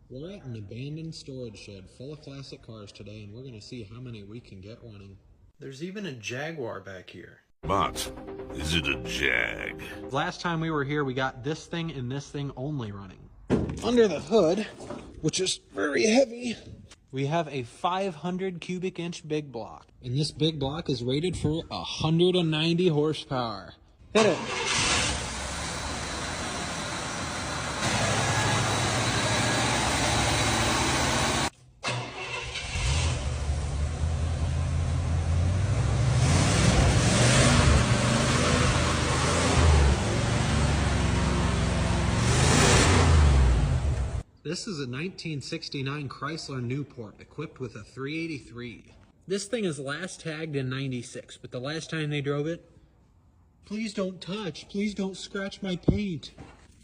We're at an abandoned storage shed full of classic cars today, and we're going to see how many we can get running. There's even a Jaguar back here. But is it a Jag? Last time we were here, we got this thing and this thing only running. Under the hood, which is very heavy, we have a 500 cubic inch big block. And this big block is rated for 190 horsepower. Hit it. This is a 1969 Chrysler Newport equipped with a 383. This thing is last tagged in 96, but the last time they drove it, please don't touch, please don't scratch my paint.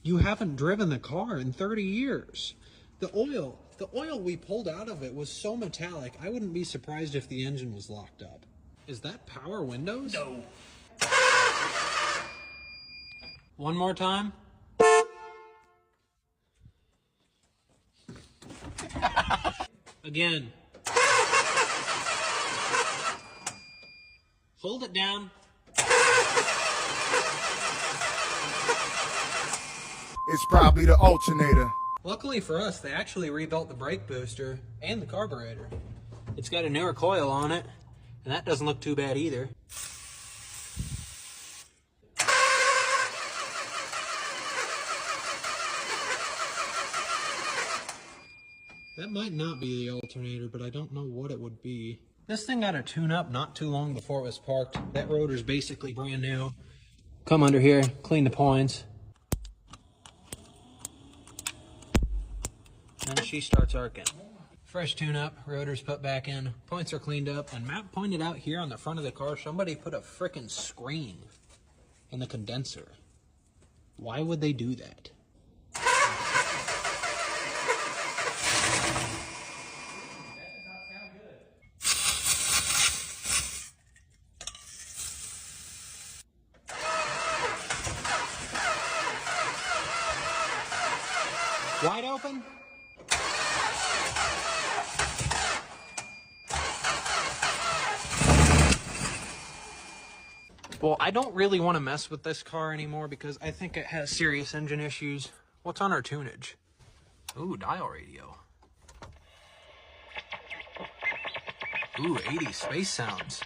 You haven't driven the car in 30 years. The oil we pulled out of it was so metallic, I wouldn't be surprised if the engine was locked up. Is that power windows? No. One more time. Again. Hold it down. It's probably the alternator. Luckily for us, they actually rebuilt the brake booster and the carburetor. It's got a newer coil on it, and that doesn't look too bad either. That might not be the alternator, but I don't know what it would be. This thing got a tune-up not too long before it was parked. That rotor's basically brand new. Come under here, clean the points. And she starts arcing. Fresh tune-up, rotor's put back in, points are cleaned up, and Matt pointed out here on the front of the car, somebody put a frickin' screen in the condenser. Why would they do that? Wide open? Well, I don't really want to mess with this car anymore because I think it has serious engine issues. What's on our tunage? Ooh, dial radio. Ooh, 80s space sounds.